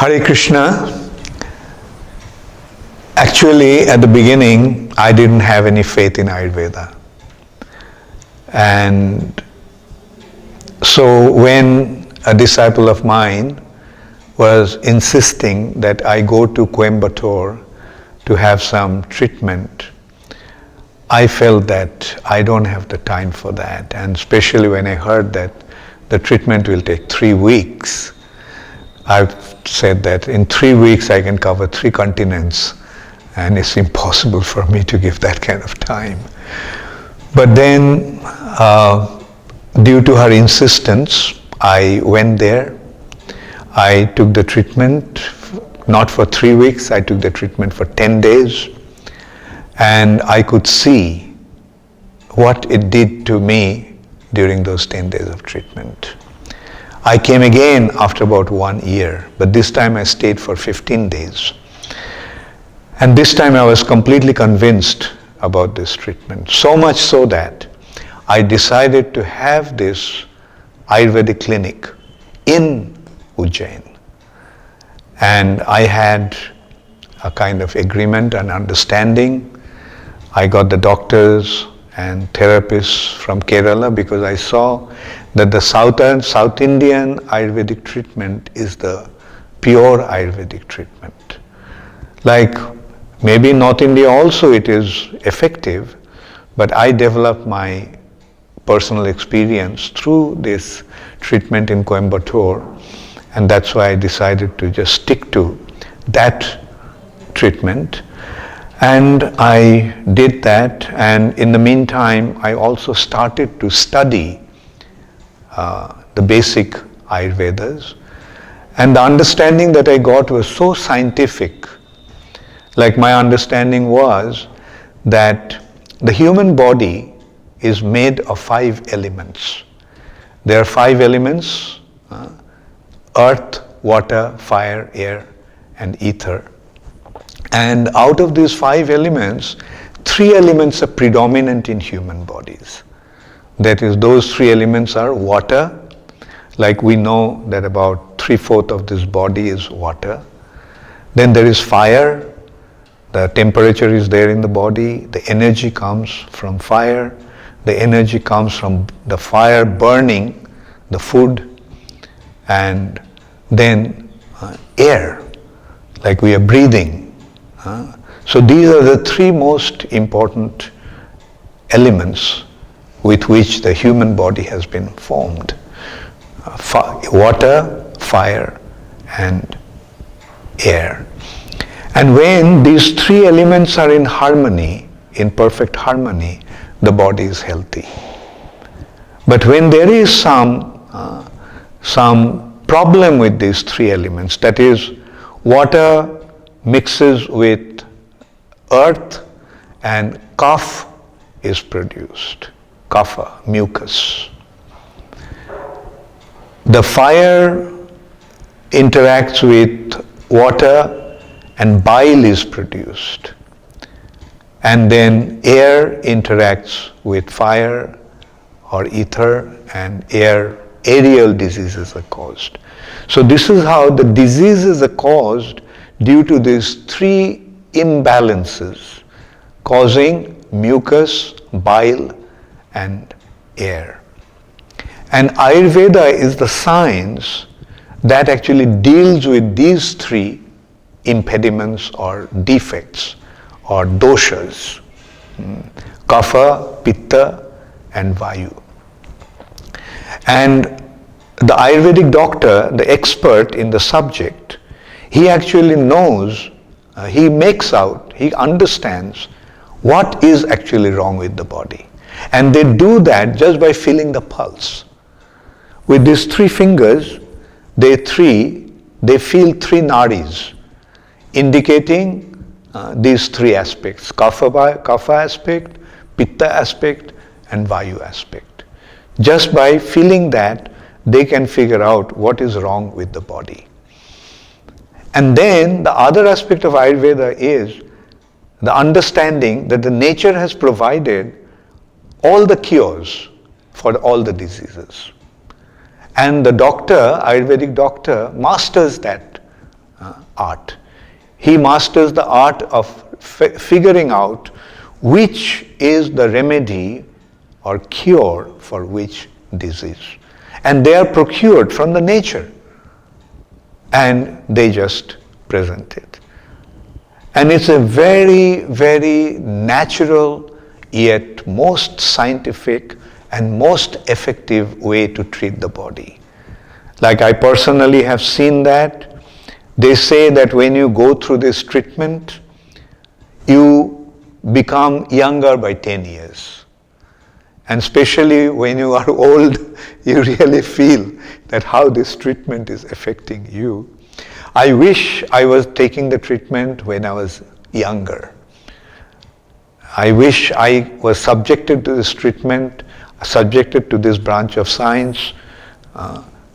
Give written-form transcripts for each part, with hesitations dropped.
Hare Krishna. Actually, at the beginning, I didn't have any faith in Ayurveda. And so when a disciple of mine was insisting that I go to Coimbatore to have some treatment, I felt that I don't have the time for that. And especially when I heard that the treatment will take 3 weeks, I said that in 3 weeks I can cover 3 continents, and it's impossible for me to give that kind of time. But then, due to her insistence, I went there. I took the treatment, not for 3 weeks, I took the treatment for 10 days. And I could see what it did to me during those 10 days of treatment. I came again after about 1 year, but this time I stayed for 15 days. And this time I was completely convinced about this treatment, so much so that I decided to have this Ayurvedic clinic in Ujjain. And I had a kind of agreement and understanding. I got the doctors and therapists from Kerala because I saw that the South Indian Ayurvedic treatment is the pure Ayurvedic treatment. Like maybe in North India also it is effective, but I developed my personal experience through this treatment in Coimbatore, and that's why I decided to just stick to that treatment. And I did that, and in the meantime I also started to study the basic Ayurvedas, and the understanding that I got was so scientific. Like my understanding was that the human body is made of 5 elements. There are 5 elements: earth, water, fire, air, and ether. And out of these 5 elements, 3 elements are predominant in human bodies. That is, those 3 elements are water, like we know that about 3/4 of this body is water. Then there is fire, the temperature is there in the body, the energy comes from fire, the energy comes from the fire burning the food, and then air, like we are breathing. So these are the 3 most important elements with which the human body has been formed: water, fire, and air. And when these 3 elements are in harmony, in perfect harmony, the body is healthy. But when there is some problem with these 3 elements, that is, water mixes with earth and cough is produced, kapha, mucus. The fire interacts with water and bile is produced. And then air interacts with fire or ether, and aerial diseases are caused. So this is how the diseases are caused due to these 3 imbalances causing mucus, bile, and air. And Ayurveda is the science that actually deals with these 3 impediments or defects or doshas: kapha, pitta, and vayu. And the Ayurvedic doctor, the expert in the subject, he actually knows, he makes out, he understands what is actually wrong with the body. And they do that just by feeling the pulse. With these 3 fingers, they feel 3 nadis, indicating these 3 aspects: kapha aspect, pitta aspect, and vayu aspect. Just by feeling that, they can figure out what is wrong with the body. And then the other aspect of Ayurveda is the understanding that the nature has provided all the cures for all the diseases. And the doctor, Ayurvedic doctor, masters that art. He masters the art of figuring out which is the remedy or cure for which disease. And they are procured from the nature. And they just present it. And it's a very, very natural, yet most scientific and most effective way to treat the body. Like I personally have seen that. They say that when you go through this treatment, you become younger by 10 years. And especially when you are old, you really feel that how this treatment is affecting you. I wish I was taking the treatment when I was younger. I wish I was subjected to this treatment, subjected to this branch of science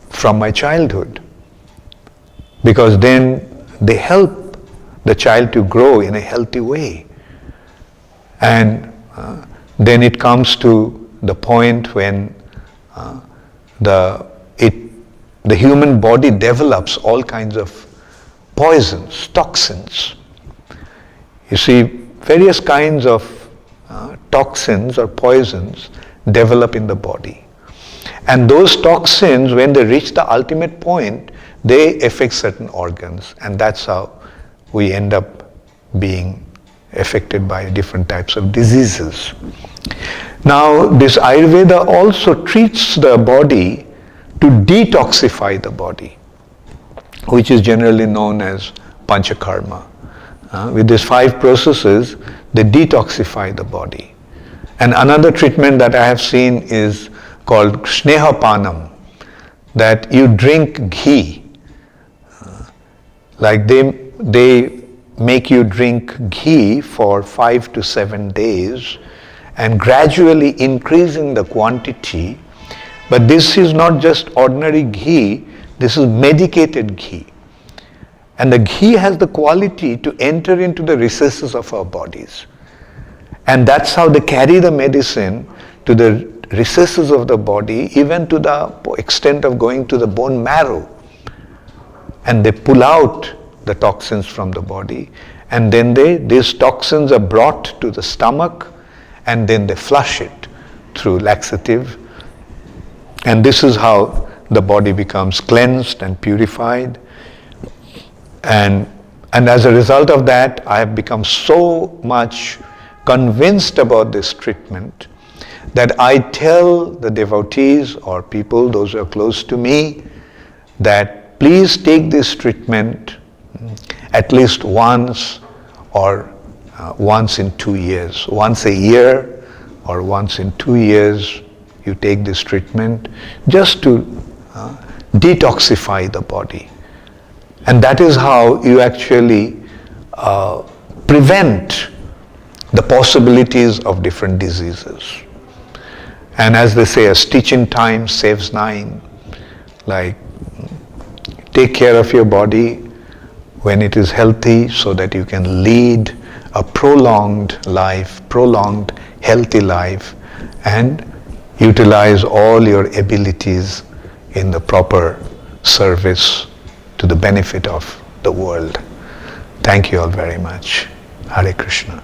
from my childhood. Because then they help the child to grow in a healthy way. And then it comes to the point when the human body develops all kinds of poisons, toxins. You see, various kinds of toxins or poisons develop in the body. And those toxins, when they reach the ultimate point, they affect certain organs. And that's how we end up being affected by different types of diseases. Now, this Ayurveda also treats the body to detoxify the body, which is generally known as panchakarma. With these 5 processes, they detoxify the body. And another treatment that I have seen is called snehapanam, that you drink ghee. Like they make you drink ghee for 5 to 7 days and gradually increasing the quantity. But this is not just ordinary ghee, this is medicated ghee. And the ghee has the quality to enter into the recesses of our bodies. And that's how they carry the medicine to the recesses of the body, even to the extent of going to the bone marrow. And they pull out the toxins from the body. And then these toxins are brought to the stomach, and then they flush it through laxative. And this is how the body becomes cleansed and purified. And as a result of that, I have become so much convinced about this treatment that I tell the devotees or people, those who are close to me, that please take this treatment at least once or once in 2 years. Once a year or once in 2 years, you take this treatment just to detoxify the body. And that is how you actually prevent the possibilities of different diseases. And as they say, a stitch in time saves 9. Like, take care of your body when it is healthy so that you can lead a prolonged life, prolonged healthy life, and utilize all your abilities in the proper service to the benefit of the world. Thank you all very much. Hare Krishna.